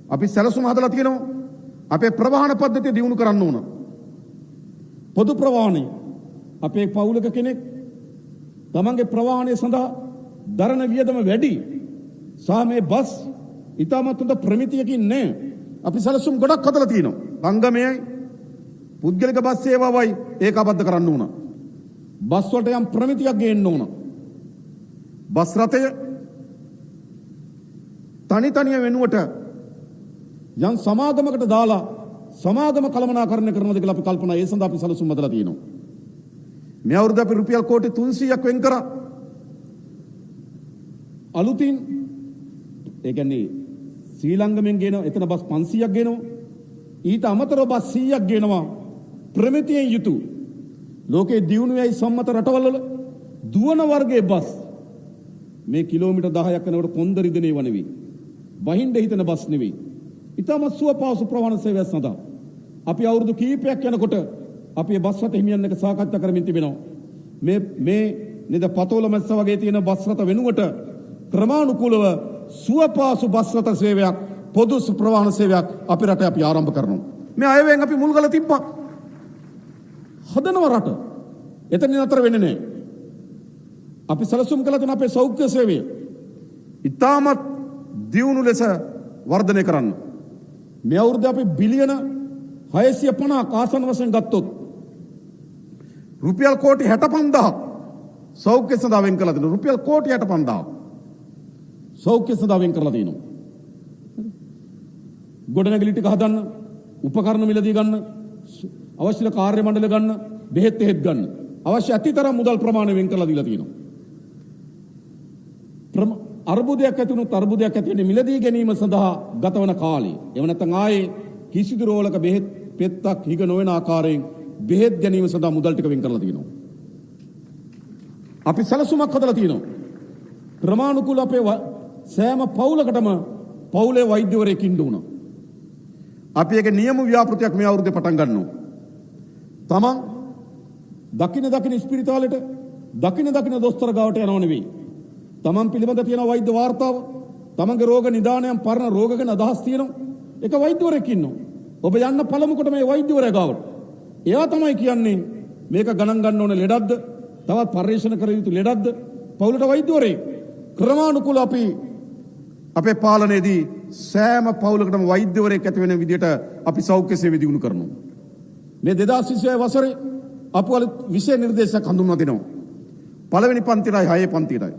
අපි සැලසුම් හදලා තියෙනවා. අපේ ප්‍රවාහන පද්ධතිය දියුණු කරන්න ඕන. පොදු ප්‍රවාහනය අපේ පවුලක කෙනෙක් තමන්ගේ ප්‍රවාහනය සඳහා දරන වියදම වැඩි. සහ මේ බස් ඉතාමත් හොඳ ප්‍රමිතියකින් නෑ. අපි සැලසුම් ගොඩක් හදලා තියෙනවා. සංගමයයි පුද්ගලික බස් සේවාවයි ඒකාබද්ධ කරන්න ඕන. බස් වලට යම් ප්‍රමිතියක් ගේන්න ඕන. බස් රථය තනි වෙනුවට යම් සමාගමකට දාලා සමාගම කළමනාකරණය කරනවද කියලා අපි කල්පනා ඒ සඳහා අපි සැලසුම් හදලා තියෙනවා. මේ අවුරුද්ද අපි රුපියල් කෝටි 300ක් වෙන් කරා. අලුතින් ඒ කියන්නේ ශ්‍රී ලංකෙන් ගේන එතන බස් 500ක් ගේනවා. ඊට අමතරව බස් 100ක් ගේනවා ප්‍රමිතියෙන් යුතු ලෝකේ දියුණුවයි සම්මත රටවල් වල දුවන වර්ගයේ බස් මේ කිලෝමීටර් 10ක් යනකොට කොන්ද රිදෙනේව නෙවෙයි. වහින්ද හිතන බස් නෙවෙයි. ඊටම සුවපහසු ප්‍රවාහන සේවය සඳහා අපි අවුරුදු කීපයක් යනකොට අපි බස් රථ හිමියන් එක්ක සාකච්ඡා කරමින් තිබෙනවා. මේ නේද පතෝල මැස්ස වගේ තියෙන බස් රථ වෙනුවට ක්‍රමානුකූලව සුවපහසු බස් රථ සේවයක් පොදු ප්‍රවාහන සේවයක් අපේ රටේ අපි ආරම්භ කරනවා. මේ අයවෙන් අපි මුල් ගල තිබ්බා. හදනව රට. එතනින් අතර වෙන්නේ නැහැ. අපි සැලසුම් කළ තියෙන අපේ සෞඛ්‍ය සේවය ඉතාමත් දියුණු ලෙස වර්ධනය කරන්න. මේ අවුරුද්දේ අපි බිලියන 650ක් ආසන වශයෙන් ගත්තොත් රුපියල් කෝටි 65ක් සෞඛ්‍ය සඳහා වෙන් කරලා තියෙනවා. රුපියල් කෝටි 65ක් සෞඛ්‍ය සඳහා වෙන් කරලා තියෙනවා. ගොඩනැගිලි ටික හදන්න, උපකරණ මිලදී ගන්න, අවශ්‍ය කාර්ය මණ්ඩල ගන්න, බෙහෙත් ගන්න. අවශ්‍ය අතිතරම් මුදල් ප්‍රමාණය වෙන් කරලා දීලා තියෙනවා. අර්බුදයක් ඇති වුණොත් අර්බුදයක් ඇති වෙන්නේ මිලදී ගැනීම සඳහා ගතවන කාලේ. එහෙම නැත්නම් ආයේ කිසිදු රෝලක බෙහෙත් පෙත්තක් හිග නොවන ආකාරයෙන් බෙහෙත් ගැනීම සඳහා මුදල් ටික වෙන් කරලා තියෙනවා. අපි සැලසුමක් හදලා තියෙනවා. ක්‍රමානුකූල අපේ සෑම පවුලකටම පවුලේ වෛද්‍යවරයෙක් ඉන්න ඕන. අපි එක නියම ව්‍යාපෘතියක් මේ අවුරුද්දේ පටන් ගන්නවා. තමන් දකින ස්පිරිතාලෙට දකින දොස්තර ගාවට යනව නෙවෙයි. තමන් පිළිබඳ තියෙන වෛද්‍ය වාර්තාව, තමන්ගේ රෝග නිදානයන් පරණ රෝග ගැන අදහස් තියෙනවා. එක වෛද්‍යවරයෙක් ඉන්නවා. ඔබ යන්න පළමුකොට මේ වෛද්‍යවරයා ගාවට. එයා තමයි කියන්නේ මේක ගණන් ගන්න ඕන ලෙඩක්ද, තවත් පරීක්ෂණ කර යුතු ලෙඩක්ද, පවුලට වෛද්‍යවරයෙක්. ක්‍රමානුකූල අපි අපේ පාලනයේදී සෑම පවුලකටම වෛද්‍යවරයෙක් ඇති වෙන විදිහට අපි සෞඛ්‍ය සේවය දියුණු කරනවා. මේ 2026 වසරේ අපි අලුත් විෂය නිර්දේශයක් හඳුන්වා දෙනවා. පළවෙනි පන්තියයි 6 පන්තියයි.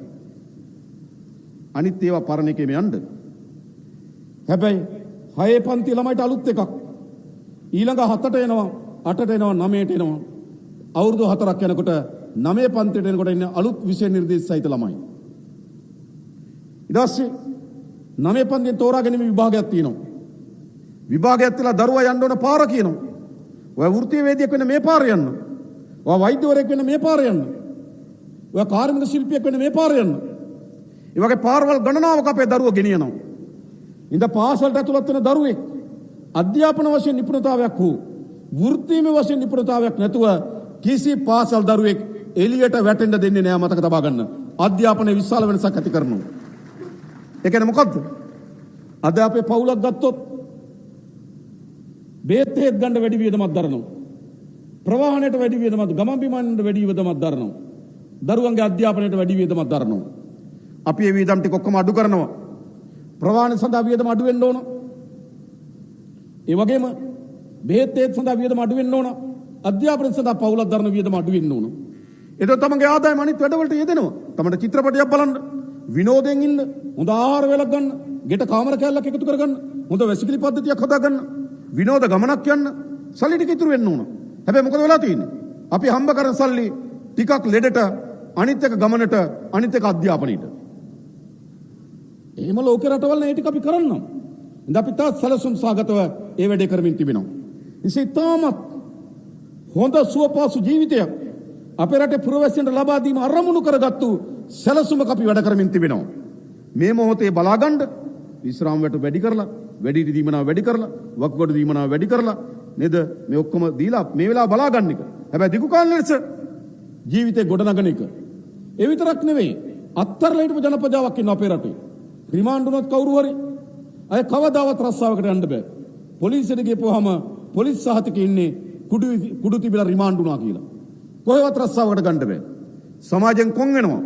අනිත් ඒවා පරණ එකේම යන්න. හැබැයි 6 පන්ති ළමයිට අලුත් එකක්. ඊළඟ 7ට එනවා, 8ට එනවා, 9ට එනවා. අවුරුදු 4ක් යනකොට 9 පන්තියට එනකොට ඉන්නේ අලුත් විෂය නිර්දේශ සහිත ළමයි. ඊට පස්සේ 9 පන්තියෙන් තෝරා ගැනීම විභාගයක් තියෙනවා. විභාගයක් තියලා දරුවා යන්න ඕන පාර කියනවා. ඔය වෘත්තීය වේදිකයෙක් වෙන මේ පාර යන්න. ඔය වෛද්‍යවරයෙක් වෙන මේ පාර යන්න. ඔය කාර්මික ශිල්පියෙක් වෙන මේ පාර යන්න. ඒ වගේ පාරවල් ගණනාවක අපේ දරුවෝ ගෙනියනවා. ඉඳ පාසලට ඇතුළත් වෙන දරුවෙක් අධ්‍යාපන වශයෙන් නිපුණතාවයක් හෝ වෘත්තීය වශයෙන් නිපුණතාවයක් නැතුව කිසි පාසල් දරුවෙක් එළියට වැටෙන්න දෙන්නේ නැහැ. මතක තබා ගන්න. අධ්‍යාපනයේ විශාල වෙනසක් ඇති කරනවා. ඒ කියන්නේ මොකද්ද? අද අපේ පවුලක් ගත්තොත් බේත් හේත් ගන්න වැඩි වියදමක් දරනවා. ප්‍රවාහනයට වැඩි වියදමක්, ගමන් බිමන්ට වැඩි වියදමක් දරනවා. දරුවන්ගේ අධ්‍යාපනයට වැඩි වියදමක් දරනවා. අපි මේ වියදම් ටික ඔක්කොම අඩු කරනවා. ප්‍රවාහන සඳහා වියදම අඩු වෙන්න ඕන. ඒ වගේම බේත් හේත් සඳහා වියදම අඩු වෙන්න ඕන. අධ්‍යාපනය සඳහා පවුලක් දරන වියදම අඩු වෙන්න ඕන. එතකොට තමන්ගේ ආදායම අනිත් වැඩවලට යෙදෙනවා. තමන්ට චිත්‍රපටයක් බලන්න, විනෝදයෙන් ඉන්න, හොඳ ආහාර වේලක් ගන්න, ගෙට කාමර කැලලක් එකතු කරගන්න, හොඳ වැසිකිලි පද්ධතියක් හදාගන්න, විනෝද ගමනක් යන්න සල්ලි ටික ඉතුරු වෙන්න ඕන. හැබැයි මොකද වෙලා තියෙන්නේ? අපි හම්බ කරන සල්ලි ටිකක් ලෙඩට, අනිත් එක ගමනට, අනිත් එක අධ්‍යාපනයට. එහෙම ලෝක රටවල් නේ ටික අපි කරන්නම්. ඉතින් අපි තාත් සැලසුම් සාගතව ඒ වැඩේ කරමින් තිබෙනවා. ඉතින් තාමත් හොඳ සුවපහසු ජීවිතයක් අපේ රටේ පුරවැසියන්ට ලබා දීම අරමුණු කරගත්තු සැලසුමක් අපි වැඩ කරමින් තිබෙනවා. මේ මොහොතේ බලාගන්න විශ්‍රාම වැට වැඩි කරලා, වැඩි දීමනාව වැඩි කරලා, වක්ගොඩ දීමනාව වැඩි කරලා නේද මේ ඔක්කොම දීලා මේ වෙලාව බලාගන්න එක. හැබැයි දිගු කාල ලෙස ජීවිතේ ගොඩනගන එක. ඒ විතරක් නෙවෙයි, අත්තරලා හිටපු ජනපදාවක් ඉන්න අපේ රටේ. රිමාන්ඩ් වුණොත් කවුරු හරි අය කවදාවත් රස්සාවකට යන්න බෑ. පොලිසියට ගිහපුවාම පොලිස් සහතිකේ ඉන්නේ කුඩු තිබිලා රිමාන්ඩ් වුණා කියලා. කොහෙවත් රස්සාවකට ගන්න බෑ. සමාජයෙන් කොන් වෙනවා.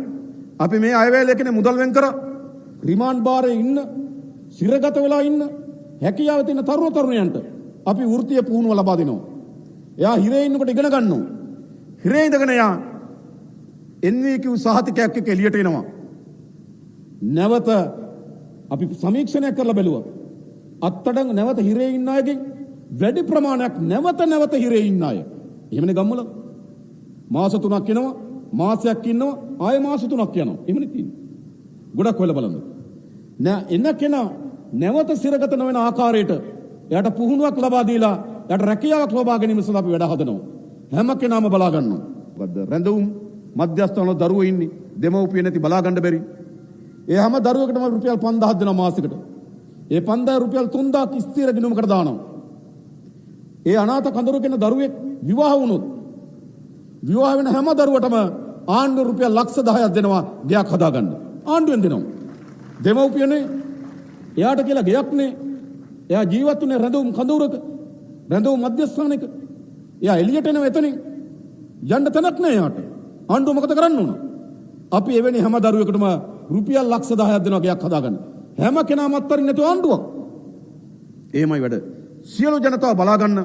අපි මේ අයවැය කෙනේ මුදල් වෙන් කරා රිමාන්ඩ් බාරේ ඉන්න සිරගත වෙලා ඉන්න හැකියාව තියෙන තරුණ තරුණියන්ට අපි වෘත්තීය පුහුණුව ලබා දෙනවා. එයා හිරේ ඉන්නකොට ඉගෙන ගන්නවා. හිරේ ඉඳගෙන එයා NVQ සහතිකයක් එක්ක එළියට එනවා. නැවත අපි සමීක්ෂණයක් කරලා බැලුවා. අත්තඩංග නැවත හිරේ ඉන්න අයගෙන් වැඩි ප්‍රමාණයක් නැවත හිරේ ඉන්න අය. එහෙමනේ ගම්වල මාස 3ක් යනවා, මාසයක් ඉන්නවා, ආයෙ මාස 3ක් යනවා. එහෙමනේ තියෙන්නේ. ගොඩක් වෙලා බලන්න. නෑ එන කෙනා නැවත සිරගත නොවන ආකාරයට එයාට පුහුණුවක් ලබා දීලා එයාට රැකියාවක් ලබා ගැනීම සඳහා අපි වැඩ හදනවා. හැම කෙනාම බලා ගන්නවා. මොකද්ද රැඳවුම් මධ්‍යස්ථානවල දරුවෝ ඉන්නේ දෙමව්පිය නැති බලා ගන්න බැරි. ඒ හැම දරුවෙකුටම රුපියල් 5000ක් දෙනවා මාසෙකට. ඒ 5000 රුපියල් 3000ක් ස්ථිර ගිණුමකට දානවා. ඒ අනාථ කඳුරු කෙන දරුවෙක් විවාහ වුණොත් විවාහ වෙන හැම දරුවටම ආණ්ඩුව රුපියල් ලක්ෂ 10ක් දෙනවා ගයක් හදාගන්න. ආණ්ඩුවෙන් දෙනවා. දෙමව්පියනේ එයාට කියලා ගයක් නේ. එයා ජීවත් වුණේ රැඳවුම් කඳුරක, රැඳවුම් මධ්‍යස්ථානයක. එයා එළියට එනව එතනින්. යන්න තැනක් නෑ එයාට. ආණ්ඩුව මොකද කරන්න ඕන? අපි එවැනි හැම දරුවෙකුටම රුපියල් ලක්ෂ 10ක් දෙනවා ගයක් හදාගන්න. හැම කෙනාම අත්තරින් නැතුව ආණ්ඩුවක්. එහෙමයි වැඩ. සියලු ජනතාව බලා ගන්න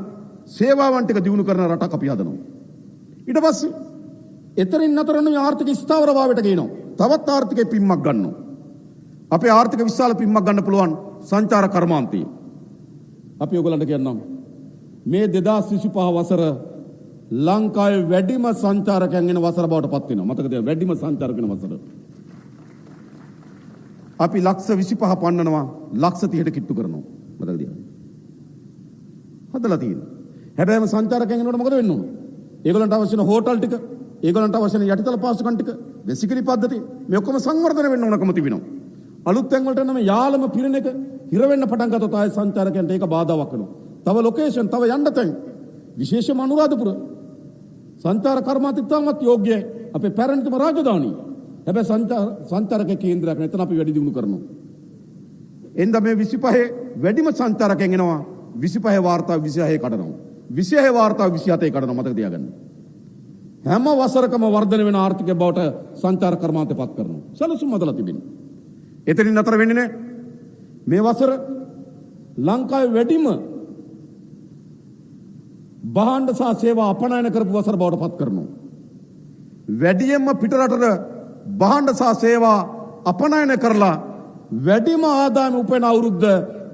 සේවාවන් ටික දිනු කරන රටක් අපි හදනවා. ඊට පස්සේ එතරින් නතරන ආර්ථික ස්ථාවරභාවයට ගේනවා. තවත් ආර්ථිකේ පිම්මක් ගන්නවා. අපේ ආර්ථික විශාල පිම්මක් ගන්න පුළුවන් සංචාර කර්මාන්තය. අපි ඔයගලන්ට කියන්නම් මේ 2025 වසර ලංකාවේ වැඩිම සංචාරකයන් එන වසර බවට පත් වෙනවා. මතකද? වැඩිම සංචාරක වෙන වසර. අපි ලක්ෂ 25 පන්නනවා ලක්ෂ 30ට කිට්ටු කරනවා. මතකද? හදලා තියෙනවා. හැබැයිම සංචාරකයන් එනකොට මොකද වෙන්න ඕන? ඒගොල්ලන්ට අවශ්‍ය වෙන හෝටල් ටික, ඒගොල්ලන්ට අවශ්‍ය වෙන යටිතල පාසුකම් ටික, වැසිකිලි පද්ධතිය මේ ඔක්කොම සංවර්ධනය වෙන්න ඕනකම තිබෙනවා. අලුත් තැන් වලට නම් යාලම පිරෙන එක හිර වෙන්න පටන් ගත්තොත් ආයේ සංචාරකයන්ට ඒක බාධාවක් වෙනවා. තව ලොකේෂන්, තව යන්න තැන් විශේෂම අනුරාධපුර සංචාර කර්මාන්තය තාමත් යෝග්‍යයි. අපේ පැරණිතම රාජධානිය. හැබැයි සංචාරක කේන්ද්‍රයක් නැතන අපි වැඩි දියුණු කරනවා. එන්ද මේ 25 වැඩිම සංචාරකයන් එනවා. 25 වාර්තා 26 කඩනවා. 26 වාර්තා 27 කඩනවා. මතක තියාගන්න. හැම වසරකම වර්ධනය වෙන ආර්ථිකය බවට සංචාර කර්මාන්තය පත් කරනවා. සැලසුම් හදලා තිබෙනවා. එතනින් නතර වෙන්නේ නැහැ. මේ වසර ලංකාවේ වැඩිම භාණ්ඩ සහ සේවා අපනයන කරපු වසර බවට පත් කරනවා. වැඩියෙන්ම පිටරටට භාණ්ඩ සහ සේවා අපනයන කරලා වැඩිම ආදායම උපයන අවුරුද්ද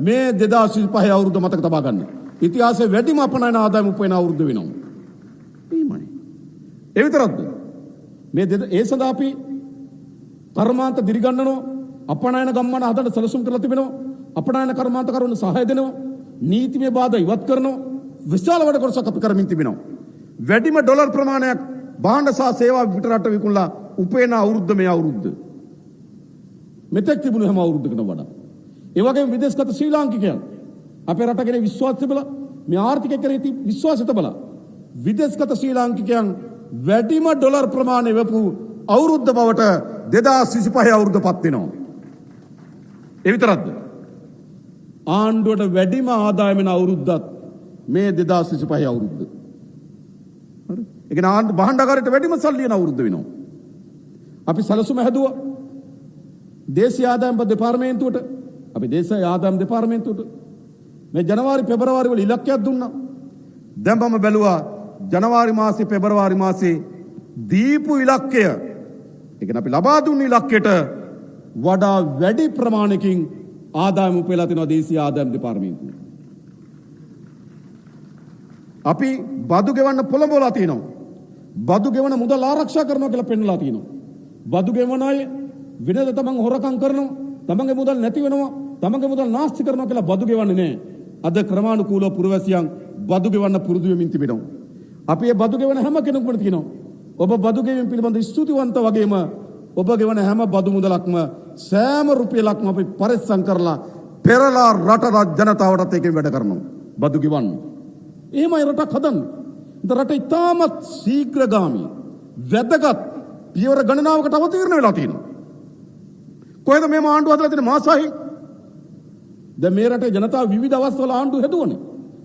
මේ 2025 අවුරුද්ද මතක තබා ගන්න. ඉතිහාසයේ වැඩිම අපනයන ආදායම උපයන අවුරුද්ද වෙනවා. එහෙමයි. ඒ විතරක්ද? මේ ඒ සඳහා අපි කර්මාන්ත දිරිගන්නනවා. අපනයන ගම්මාන හදන්න සැලසුම් කරලා තිබෙනවා. අපනයන කර්මාන්ත කරුණු සහාය දෙනවා. නීතිමය බාධා ඉවත් කරනවා. විශාල වැඩ කොටසක් අපි කරමින් තිබෙනවා. වැඩිම ඩොලර් ප්‍රමාණයක් භාණ්ඩ සහ සේවා පිටරට විකුණලා උපයන අවුරුද්ද මේ අවුරුද්ද. මෙතෙක් තිබුණු හැම අවුරුද්දකටම වඩා. ඒ වගේම විදේශගත ශ්‍රී ලාංකිකයන් අපේ රට ගැන විශ්වාස තිබලා මේ ආර්ථිකය කෙරෙහි විශ්වාසය තිබලා විදේශගත ශ්‍රී ලාංකිකයන් වැඩිම ඩොලර් ප්‍රමාණය වෙපු අවුරුද්ද බවට 2025 අවුරුද්දපත් වෙනවා. ඒ විතරක්ද? ආණ්ඩුවට වැඩිම ආදායම වෙන අවුරුද්දත් මේ 2025 අවුරුද්ද. හරි. ඒ කියන්නේ ආණ්ඩු භාණ්ඩාගාරයට වැඩිම සල්ලි යන අවුරුද්ද වෙනවා. අපි සැලසුම හැදුවා. දේශීය ආදායම් දෙපාර්තමේන්තුවට, අපි දේශීය ආදායම් දෙපාර්තමේන්තුවට මේ ජනවාරි පෙබරවාරි වල ඉලක්කයක් දුන්නා. දැන් මම බැලුවා ජනවාරි මාසේ පෙබරවාරි මාසේ දීපු ඉලක්කය, ඒ කියන්නේ අපි ලබා දුන්න ඉලක්කයට වඩා වැඩි ප්‍රමාණයකින් ආදායම උපයලා තිනවා දේශීය ආදායම් දෙපාර්තමේන්තුව. අපි බදු ගෙවන්න පොළඹවලා තිනවා. බදු ගෙවන මුදල් ආරක්ෂා කරනවා කියලා පෙන්නලා තිනවා. බදු ගෙවන අය විනද තමන් හොරකම් කරනවා, තමන්ගේ මුදල් නැති වෙනවා, තමන්ගේ මුදල් නාස්ති කරනවා කියලා බදු ගෙවන්නේ නැහැ. අද ක්‍රමානුකූලව පුරවැසියන් බදු ගෙවන්න පුරුදු වෙමින් තිබෙනවා. අපි මේ බදු ගෙවන හැම කෙනෙකුම කියනවා ඔබ බදු ගෙවීම පිළිබඳ ස්තුතිවන්ත වගේම ඔබ ගෙවන හැම බදු මුදලක්ම සෑම රුපියලක්ම අපි පරිස්සම් කරලා පෙරලා රට ජනතාවටත් ඒකෙන් වැඩ කරනවා. බදු ගෙවන්න. එහෙමයි රටක් හදන්න. රට ඉතාමත් ශීඝ්‍රගාමී වැදගත් පියවර ගණනාවකට අවතීර්ණ වෙලා තියෙනවා. කොහෙද මේ ආණ්ඩුව හදලා තියෙන මාසාහි දැන් මේ රටේ ජනතාව විවිධ අවස්ථාවල ආණ්ඩු හැදුවනේ.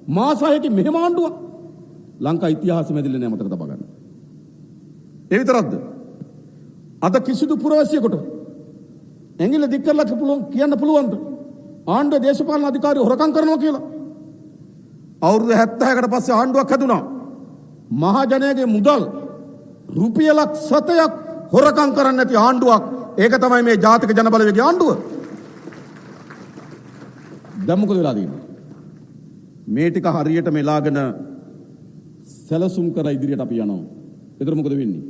මාස 6කින් මෙහෙම ආණ්ඩුවක් ලංකා ඉතිහාසෙම ඇදිලා නැහැ මතක තබා ගන්න. ඒ විතරක්ද? අද කිසිදු පුරවැසියෙකුට ඇඟිල්ල දික් කරලා කියන්න පුළුවන්ද ආණ්ඩුවේ දේශපාලන අධිකාරිය හොරකම් කරනවා කියලා? අවුරුදු 70කට පස්සේ ආණ්ඩුවක් හැදුනා. මහජනයාගේ මුදල් රුපියලක් 7ක් හොරකම් කරන්නේ නැති ආණ්ඩුවක්. ඒක තමයි මේ ජාතික ජනබලවේගයේ ආණ්ඩුව. දැන් මොකද වෙලා තියෙන්නේ? මේ ටික හරියට මෙලාගෙන සැලසුම් කර ඉදිරියට අපි යනවා. එතකොට මොකද වෙන්නේ?